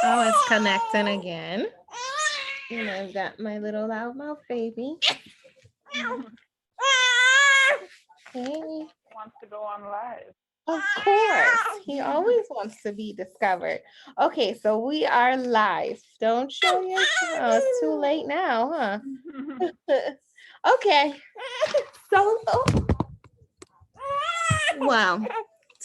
Oh, it's connecting again. And I've got my little loudmouth baby. Hey. Wants to go on live. Of course. He always wants to be discovered. Okay, so we are live. Don't show your oh, it's too late now, huh? Okay. So wow.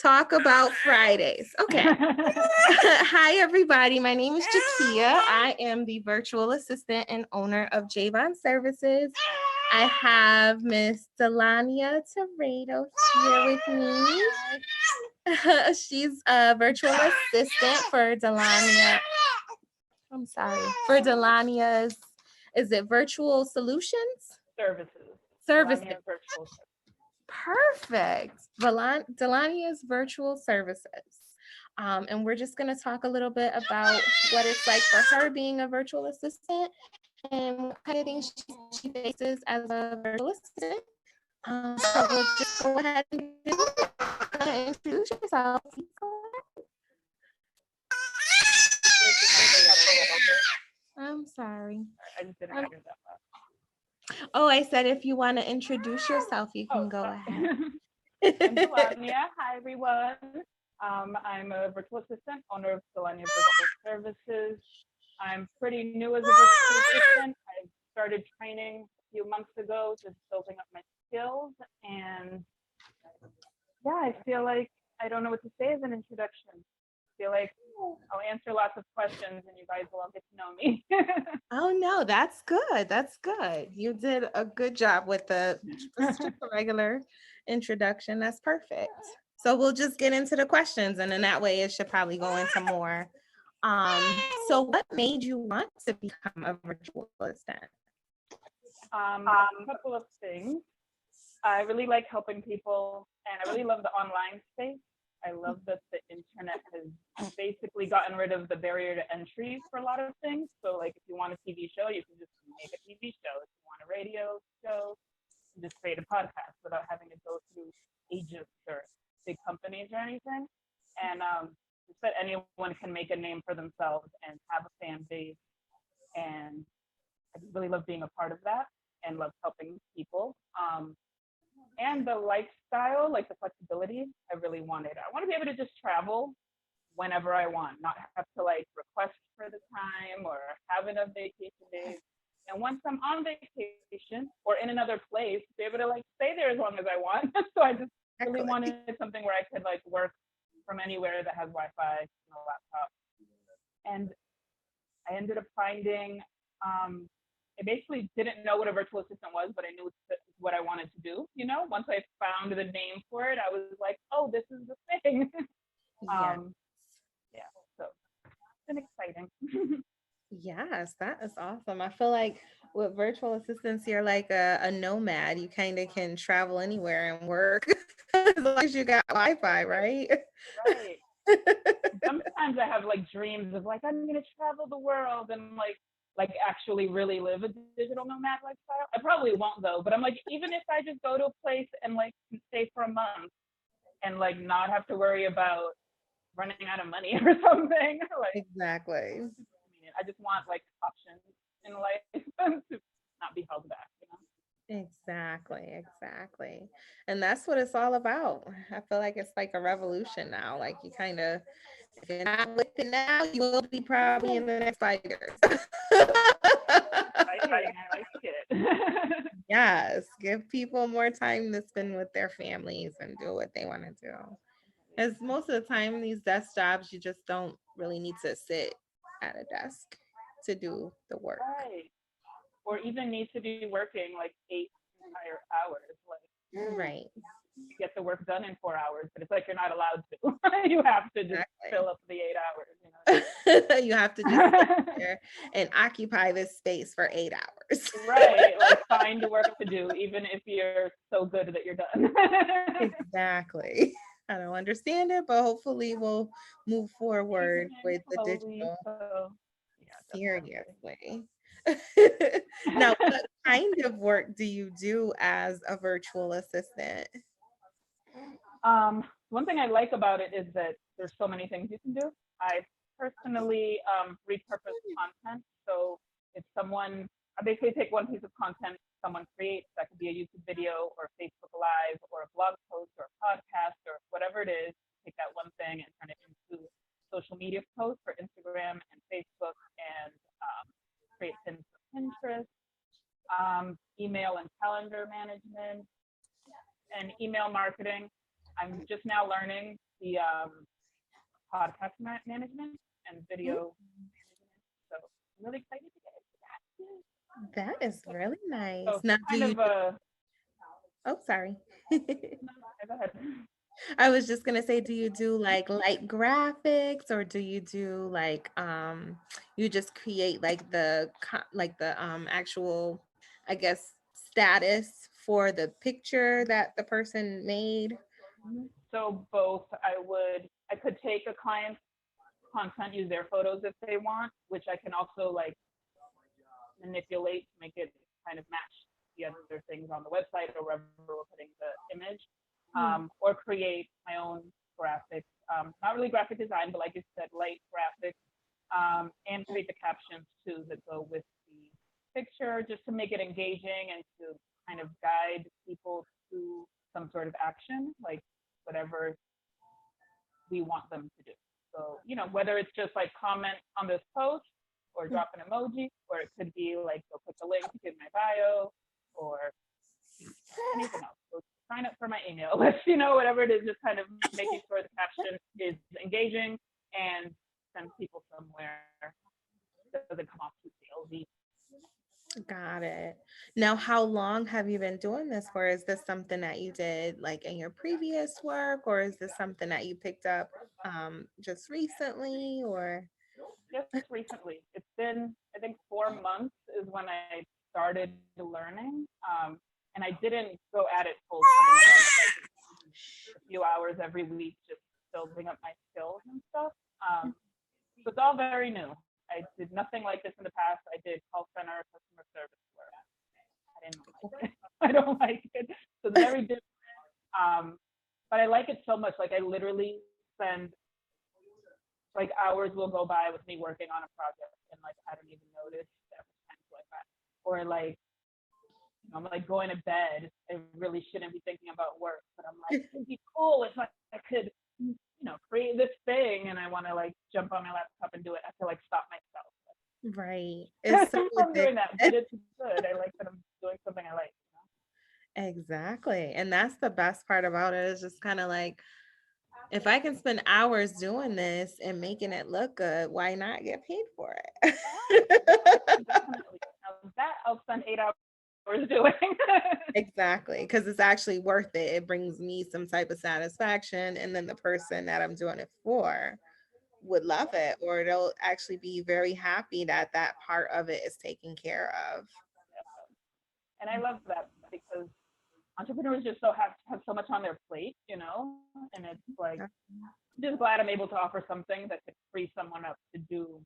Talk about Fridays. Okay. Hi, everybody. My name is Jakia. I am the virtual assistant and owner of Javon Services. I have Miss Dilania Tirado here with me. She's a virtual assistant for Dilania. I'm sorry. For Dilania's, is it Virtual Solutions? Services. Services. Dilania virtual services. Perfect. Delania's virtual services. And we're just going to talk a little bit about what it's like for her being a virtual assistant and what kind of things she faces as a virtual assistant. So we'll just go ahead and introduce yourself. I'm sorry. I just didn't hear that last. Oh, I said if you want to introduce yourself, you can go ahead. I'm Dilania. Hi, everyone. I'm a virtual assistant, owner of Dilania Virtual Services. I'm pretty new as a virtual assistant. I started training a few months ago, just building up my skills. And yeah, I feel like I don't know what to say as an introduction. I feel like I'll answer lots of questions and you guys will all get to know me. Oh no, that's good. That's good. You did a good job with the just a regular introduction. That's perfect. So we'll just get into the questions and then that way it should probably go into more. So what made you want to become a virtual assistant? A couple of things. I really like helping people and I really love the online space. I love that the internet has basically gotten rid of the barrier to entry for a lot of things. So like if you want a TV show, you can just make a TV show. If you want a radio show, you just create a podcast without having to go through agents or big companies or anything. And just that anyone can make a name for themselves and have a fan base. And I just really love being a part of that and love helping people. And the lifestyle, like the flexibility, I really wanted. I want to be able to just travel whenever I want, not have to like request for the time or have enough vacation days. And once I'm on vacation or in another place, be able to like stay there as long as I want. So I just really wanted something where I could like work from anywhere that has Wi-Fi and a laptop. And I ended up finding I basically didn't know what a virtual assistant was, but I knew what I wanted to do. You know, once I found the name for it, I was like, oh, this is the thing. Yeah, so it's been exciting. Yes, that is awesome. I feel like with virtual assistants, you're like a nomad. You kind of can travel anywhere and work as long as you got Wi-Fi, right? Right. Sometimes I have like dreams of like I'm gonna travel the world and like actually really live a digital nomad lifestyle. I probably won't though, but I'm like even if I just go to a place and like stay for a month and like not have to worry about running out of money or something. Like Exactly. I just want like options in life to not be held back, you know. Exactly. And that's what it's all about. I feel like it's like a revolution now. Like you kind of, if you're not with it now, you will be probably in the next 5 years. Exciting. I like it. Yes, give people more time to spend with their families and do what they want to do. Because most of the time, these desk jobs, you just don't really need to sit at a desk to do the work. Right. Or even need to be working like 8 entire hours. Like Right. you get the work done in 4 hours, but it's like you're not allowed to. You have to just fill up the 8 hours. You have to just sit there and occupy this space for 8 hours. Right. Like find work to do, even if you're so good that you're done. Exactly. I don't understand it, but hopefully we'll move forward with the Slowly, digital so yeah, seriously. Now, what kind of work do you do as a virtual assistant? One thing I like about it is that there's so many things you can do. I personally repurpose content. So if someone, I basically take one piece of content someone creates, that could be a YouTube video or Facebook Live or a blog post or a podcast or whatever it is, take that one thing and turn it into social media posts for Instagram and Facebook, and create pins for Pinterest, email and calendar management, and email marketing. I'm just now learning the podcast management and video management. So I'm really excited to get into that. That is really nice. So Now, do kind you? of a, Oh, sorry. go ahead. I was just gonna say, do you do like light graphics, or do you do like you just create like the actual, I guess, status for the picture that the person made? So both, I could take a client's content, use their photos if they want, which I can also like manipulate to make it kind of match the other things on the website or wherever we're putting the image, or create my own graphics. Not really graphic design, but like you said, light graphics, and create the captions too that go with the picture, just to make it engaging and to kind of guide people to some sort of action, like whatever we want them to do. So, whether it's just like comment on this post or drop an emoji, or it could be like, go click the link in my bio, or anything else. So sign up for my email list, whatever it is, just kind of making sure the caption is engaging and sends people somewhere. It doesn't come off too salesy. Got it. Now, how long have you been doing this for? Is this something that you did like in your previous work, or is this something that you picked up just recently, or? Just recently. It's been, I think, 4 months is when I started learning. And I didn't go at it full time, like a few hours every week, just building up my skills and stuff. So it's all very new. I did nothing like this in the past. I did call center customer service work. I didn't like it. I don't like it. So it's very different. But I like it so much. Like I literally spend like hours will go by with me working on a project, and like I don't even notice that much time like that. Or like I'm like going to bed. I really shouldn't be thinking about work, but I'm like, it'd be cool if I could, create this thing, and I want to like jump on my laptop and do it. I have to like stop myself. Right. It's so I'm doing that, but addictive. it's good. I like that I'm doing something I like. Exactly. And that's the best part about it, is just kind of like, if I can spend hours doing this and making it look good, why not get paid for it? Definitely. Now that I'll spend 8 hours doing. Exactly. Because it's actually worth it. It brings me some type of satisfaction. And then the person that I'm doing it for would love it, or they'll actually be very happy that that part of it is taken care of. And I love that because entrepreneurs just have so much on their plate, and it's like, I'm just glad I'm able to offer something that could free someone up to do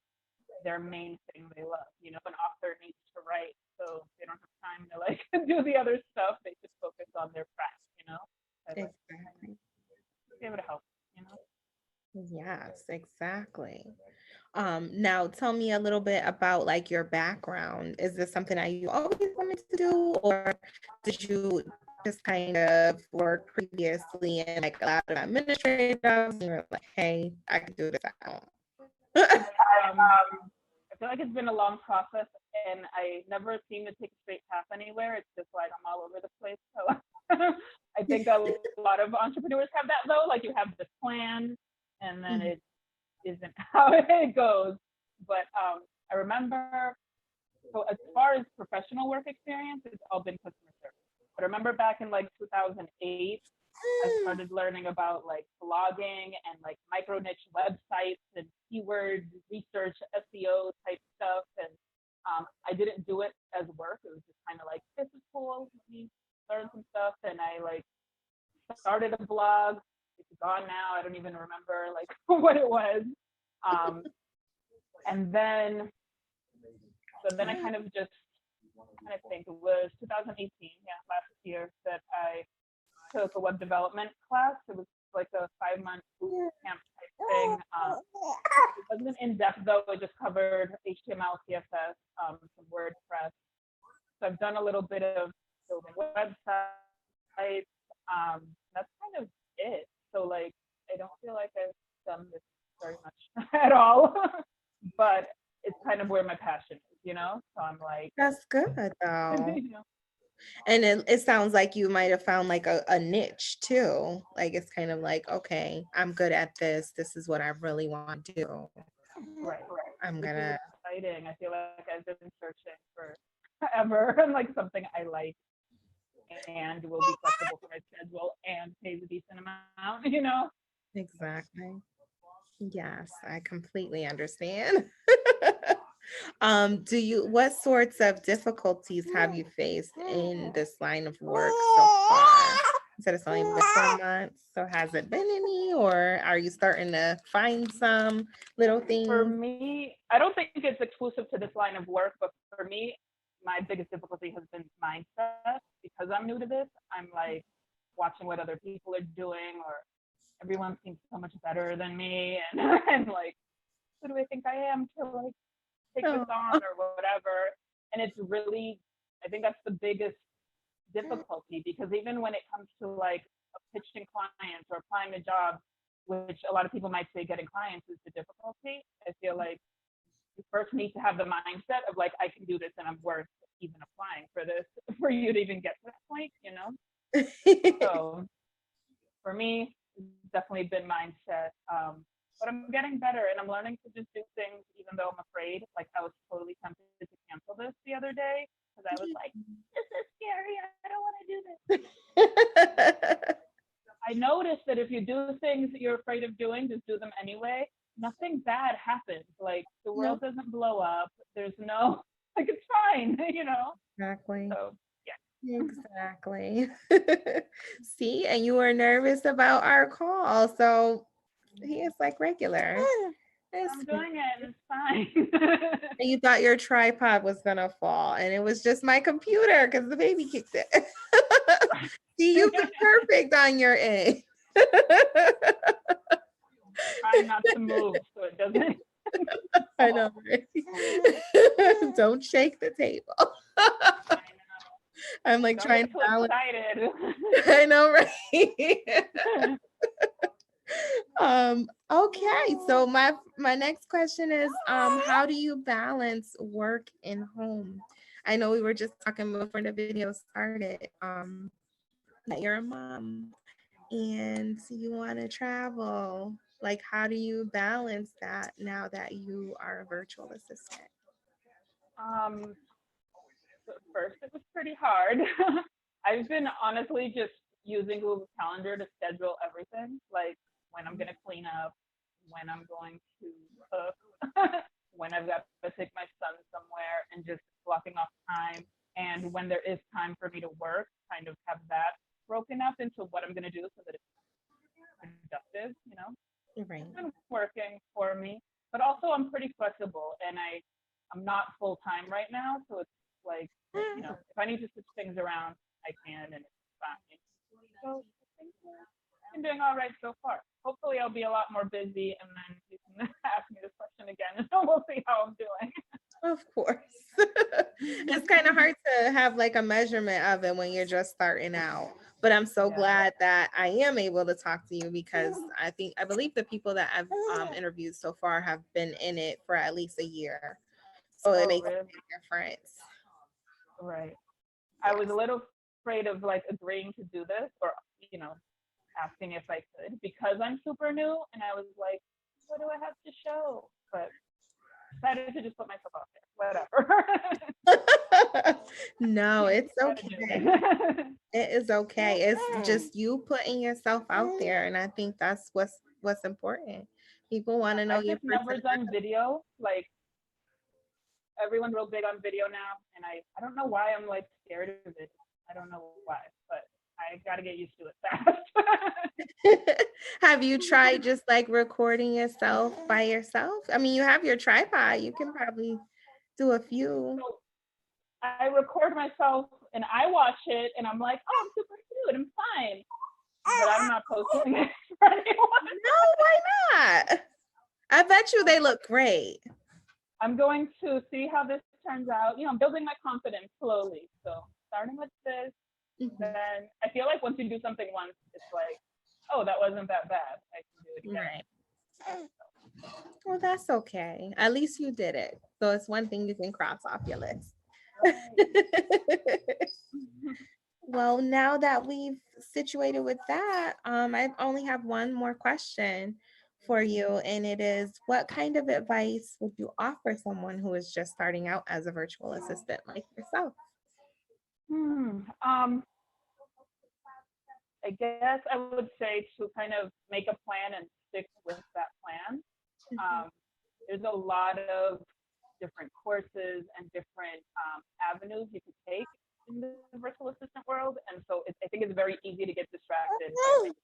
their main thing they love. An author needs to write, so they don't have time to like do the other stuff. They just focus on their craft. I like Exactly. to be able to help. Yes, exactly. Now tell me a little bit about like your background. Is this something that you always wanted to do, or did you just kind of work previously in like a lot of administrative jobs and you're like, hey, I can do this at home? I feel like it's been a long process, and I never seem to take a straight path anywhere. It's just like I'm all over the place. So I think a lot of entrepreneurs have that though. Like you have this plan, and then it isn't how it goes. But I remember, so as far as professional work experience, it's all been customer service. But I remember back in like 2008, I started learning about like blogging and like micro niche websites and keyword research, SEO type stuff. And I didn't do it as work. It was just kind of like, this is cool. Let me learn some stuff. And I like started a blog. It's gone now. I don't even remember like what it was. And then, so then I kind of just, I think it was 2018, last year, that I took a web development class. It was like a 5-month boot camp type thing. It wasn't in depth though. It just covered HTML, CSS, some WordPress. So I've done a little bit of building websites. That's kind of it. So like, I don't feel like I've done this very much at all, but it's kind of where my passion is, you know? So I'm like, That's good though. you know, And it sounds like you might have found like a niche too. Like it's kind of like, okay, I'm good at this. This is what I really want to do. right. I'm Which is gonna. exciting. I feel like I've been searching for forever and like something I like and will be flexible for my schedule and pays a decent amount, you know? Exactly. Yes, I completely understand. What sorts of difficulties have you faced in this line of work so far? You said it's only been 4 months, so has it been any, or are you starting to find some little For things? me, I don't think it's exclusive to this line of work, but for me, my biggest difficulty has been mindset. Because I'm new to this, I'm like watching what other people are doing, or everyone seems so much better than me, and and like, who do I think I am to like take this Oh, on or whatever? And it's really, I think that's the biggest difficulty, because even when it comes to like pitching clients or applying to jobs, which a lot of people might say getting clients is the difficulty, I feel like you first need to have the mindset of like, I can do this and I'm worth even applying for this for you to even get to that point, you know? So for me, it's definitely been mindset. But I'm getting better and I'm learning to just do things even though I'm afraid. Like I was totally tempted to cancel this the other day because I was like, this is scary. I don't want to do this. I noticed that if you do things that you're afraid of doing, just do them anyway. Nothing bad happens. Like the No, world doesn't blow up. There's no, like it's fine, you know? exactly. So yeah. Exactly. See, and you were nervous about our call, so he is like regular. It's I'm doing it and it's fine. And you thought your tripod was gonna fall, and it was just my computer because the baby kicked it. See, you've been perfect on your end. Trying not to move so it doesn't. I know, right? Don't shake the table. I know. I'm like Don't trying get to too balance. excited. I know, right? Okay, so my next question is how do you balance work and home? I know we were just talking before the video started, that you're a mom and you want to travel. Like, how do you balance that now that you are a virtual assistant? um, so at first it was pretty hard. I've been honestly just using Google Calendar to schedule everything, like when I'm gonna clean up, when I'm going to cook, when I've got to take my son somewhere, and just blocking off time. And when there is time for me to work, kind of have that broken up into what I'm gonna do so that it's productive, you know? Right. It's been working for me, but also I'm pretty flexible and I'm not full time right now, so it's like, you know, if I need to switch things around, I can, and it's fine. So I think I'm doing all right so far. Hopefully, I'll be a lot more busy, and then you can ask me this question again, and we'll see how I'm doing. Of course. It's kind of hard to have like a measurement of it when you're just starting out. But I'm so Yeah. glad that I am able to talk to you because I believe the people that I've interviewed so far have been in it for at least a year. So it Oh, makes a really? big difference. Right. I was Yes. a little afraid of like agreeing to do this, or you know, asking if I could, because I'm super new, and I was like, what do I have to show? But decided to just put myself out there. Whatever. No, it's Gotta do okay. it. It is okay. It's just you putting yourself out there. And I think that's what's important. People want to know I've your just never personality. done video. Like everyone's real big on video now, and I don't know why I'm like scared of it. I don't know why, but I got to get used to it fast. Have you tried just like recording yourself by yourself? I mean, you have your tripod. You can probably do a few. So I record myself and I watch it, and I'm like, oh, I'm super cute. I'm fine, but I'm not posting it for anyone. No, why not? I bet you they look great. I'm going to see how this turns out. You know, I'm building my confidence slowly. So starting with this, Mhm. then I feel like once you do something once, it's like, oh, that wasn't that bad. I can do it again. Right. Well, that's okay. At least you did it. So it's one thing you can cross off your list. Right. Well, now that we've situated with that, I only have one more question for you, and it is, what kind of advice would you offer someone who is just starting out as a virtual assistant like yourself? Hmm. I guess I would say to kind of make a plan and stick with that plan. Mhm. Um, there's a lot of different courses and different avenues you could take in the virtual assistant world. And so I think it's very easy to get distracted by like,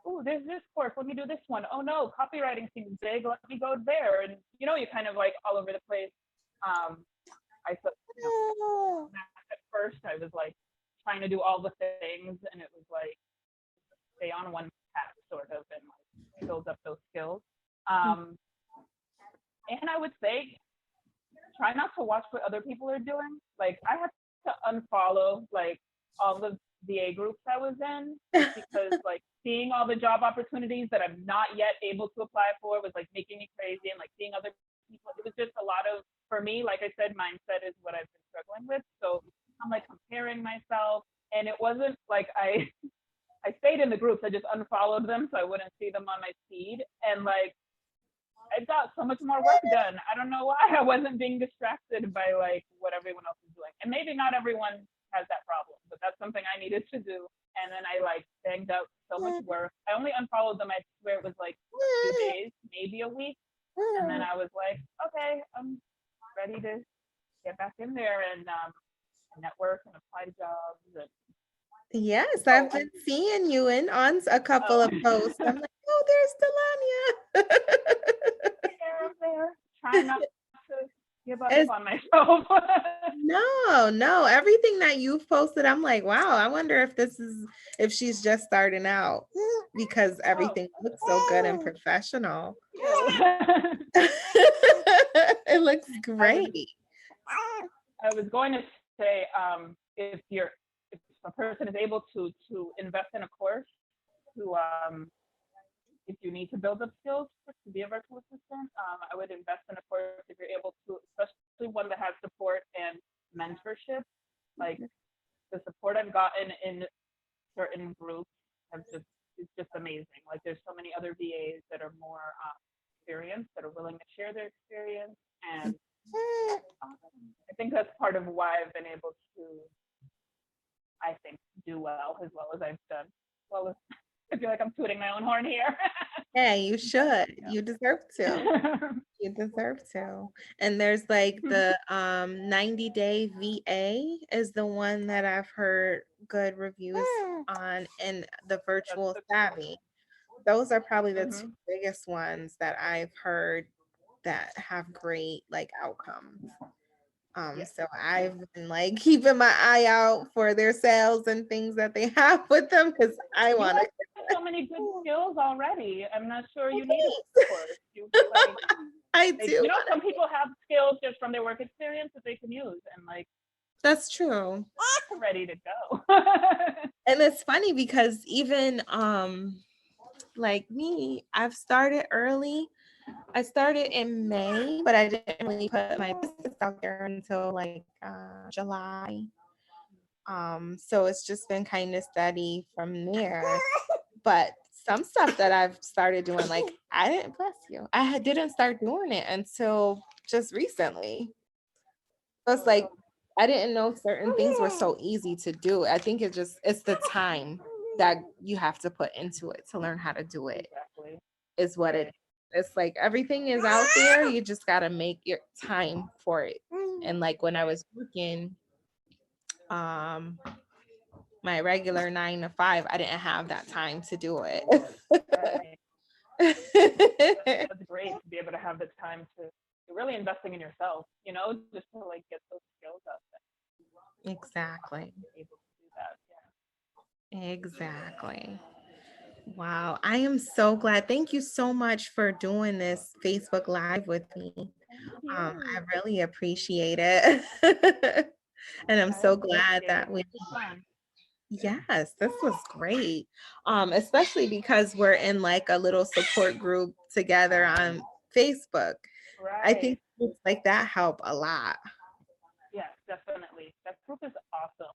oh, there's this course. Let me do this one. Oh no, copywriting seems big. Let me go there. And you know, you're kind of like all over the place. Um, I thought, you know, at first I was like trying to do all the things, and it was like stay on one path sort of, and like build up those skills. Um, and I would say try not to watch what other people are doing. Like I had to unfollow like all the VA groups I was in just because like seeing all the job opportunities that I'm not yet able to apply for was like making me crazy, and like seeing other people, it was just a lot of, for me, like I said, mindset is what I've been struggling with. So I'm like comparing myself, and it wasn't like I stayed in the groups. I just unfollowed them so I wouldn't see them on my feed. And like I got so much more work done. I don't know why I wasn't being distracted by like what everyone else is doing. And maybe not everyone has that problem, but that's something I needed to do. And then I like banged out so much work. I only unfollowed them, I swear it was like a few days, maybe a week. And then I was like, okay, I'm ready to get back in there and network and apply to jobs. And Yes, oh, I've been seeing you in on a couple oh, of posts. I'm like, oh, there's Delania. I'm there, trying not to give up It's on myself. no, everything that you've posted, I'm like, wow, I wonder if she's just starting out because Oh, everything looks so good and professional. you. It looks I was great. I was going to say if a person is able to invest in a course to if you need to build up skills to be a virtual assistant, I would invest in a course if you're able to, especially one that has support and mentorship. Like the support I've gotten in certain groups have just is just amazing. Like there's so many other VAs that are more experienced that are willing to share their experience, and I think that's part of why I've been able to, I think, do well as I've done. Well, I feel like I'm tooting my own horn here. Yeah, you should. Yeah. You deserve to. You deserve to. And there's like the 90-day VA is the one that I've heard good reviews on, and the That's virtual the cool. savvy. Those are probably the two Mm-hmm. biggest ones that I've heard that have great like outcomes. Yeah. So I've been like keeping my eye out for their sales and things that they have with them because I You want have to. so many good skills already. I'm not sure you need a course. You like, I like do you know, want some to. people have skills just from their work experience that they can use, and like That's true. ready to go. And it's funny because even like me, I've started early. I started in May, but I didn't really put my business out there until like July. So it's just been kind of steady from there. But some stuff that I've started doing, like I didn't bless you. Didn't start doing it until just recently. So it's like I didn't know certain things were so easy to do. I think it's the time that you have to put into it to learn how to do it Exactly. is what it Right. is. It's like everything is out there. You just gotta make your time for it. And like when I Right. was working um my regular 9 to 5, I didn't have that time to do it. Right. That's great to be able to have the time to you're really investing in yourself. You know, just to like get those skills up and Exactly. be able to do that. Yeah. Exactly. Wow, I am so glad. Thank you so much for doing this Facebook Live with me. Thank I you. really appreciate it. And I'm I so glad appreciate it. that we, This is fun. yes, this was great. Especially because we're in like a little support group together on Facebook. I Right. think groups like that help a lot. Yes, definitely. That group is awesome.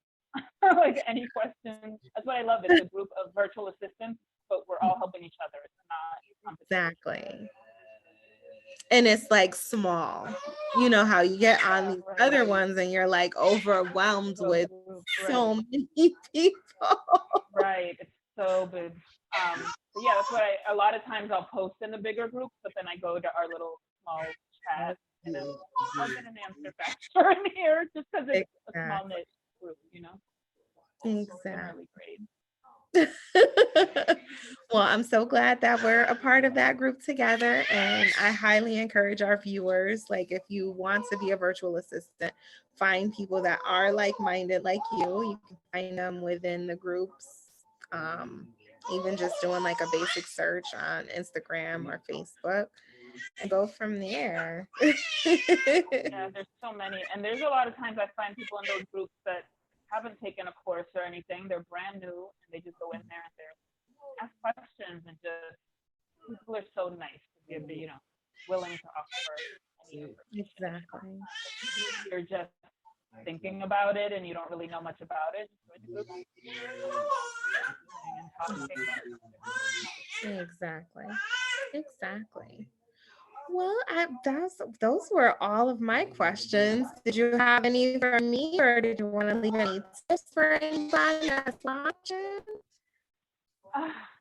Like any questions. That's what I love. It's a group of virtual assistants, but we're all helping each other. It's not competition. Exactly. And it's like small. You know how you get on Yeah, these right. other ones and you're like overwhelmed So with group, right. so many people. Right. It's so big. But yeah, that's why a lot of times I'll post in the bigger group, but then I go to our little small chat and I'm like, oh, I'll get an answer faster in here just because it's a small Exactly. knit group, you know? It's been Exactly. really great. Well, I'm so glad that we're a part of that group together. And I highly encourage our viewers, like if you want to be a virtual assistant, find people that are like-minded like you. You can find them within the groups. Um, Even just doing like a basic search on Instagram or Facebook and go from there. Yeah, there's so many. And there's a lot of times I find people in those groups that haven't taken a course or anything. They're brand new and they just go in there and they're ask questions and just people are so nice to give the, willing to offer any information. Exactly. Like if you're just thinking about it and you don't really know much about it, just join the group and talking about Exactly. Exactly. Well, those were all of my questions. Did you have any for me, or did you want to leave any tips for anybody that's watching?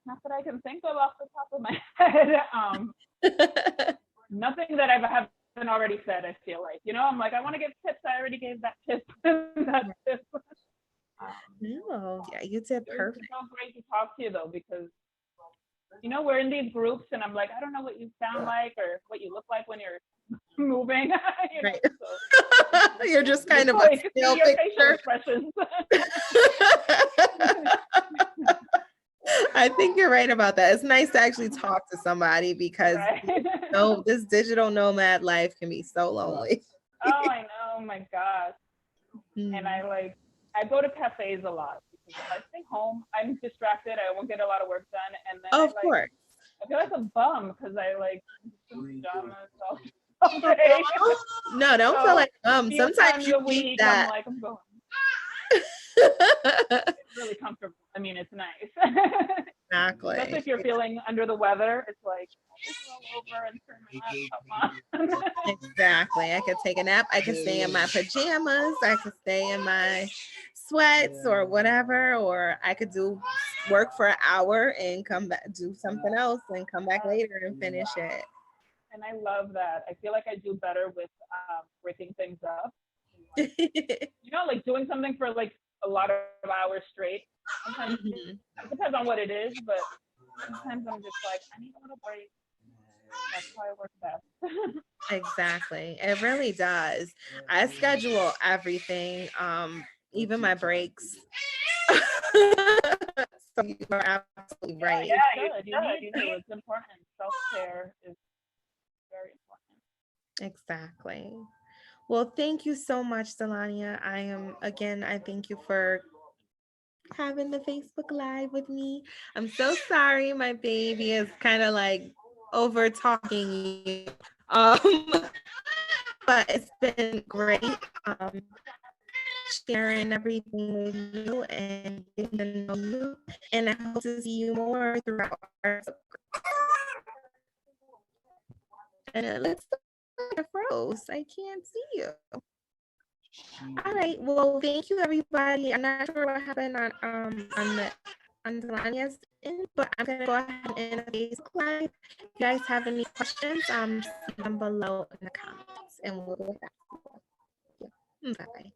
not that I can think of off the top of my head. Nothing that I haven't already said. I feel like, I'm like, I want to give tips. I already gave that tip. That tip. No, yeah, you did It was perfect. so great to talk to you though, because we're in these groups, and I'm like, I don't know what you sound like or what you look like when you're moving, Right. So You're just just kind of a like see still your facial picture. expressions. I think you're right about that. It's nice to actually talk to somebody because Right. no, this digital nomad life can be so lonely. Oh, I know. Oh my gosh. And Mm. I go to cafes a lot because if I stay home, I'm distracted. I won't get a lot of work done, and then Of course. I feel like a bum because I'm just in pajamas all day. No, don't feel So like a few sometimes times you a need week, I'm that. like, I'm going. It's really comfortable. I mean, it's nice. Especially Exactly. if you're feeling under the weather. It's like, I just roll over and turn my laptop on. Exactly. I could take a nap. I could stay in my pajamas. I could stay in my sweats or whatever, or I could do work for an hour and come back, do something else and come back later and finish it. And I love that. I feel like I do better with breaking things up. Like, like doing something for like a lot of hours straight. Sometimes Mhm. it depends on what it is, but sometimes I'm just like, I need a little break. That's how I work best. Exactly. It really does. I schedule everything, even my breaks. So you are absolutely Yeah, right. you should. You need to. It's important. Self care is very important. Exactly. Well, thank you so much, Delania. I thank you for having the Facebook Live with me. I'm so sorry my baby is kind of like over talking you. But it's been great sharing everything with you and getting to know you. And I hope to see you more throughout our and it looks like I froze. I can't see you. All right. Well, thank you, everybody. I'm not sure what happened on Delania's end, but I'm gonna go ahead and end the Facebook Live. If you guys have any questions, see them below in the comments, and we'll go with that. Yeah. Bye.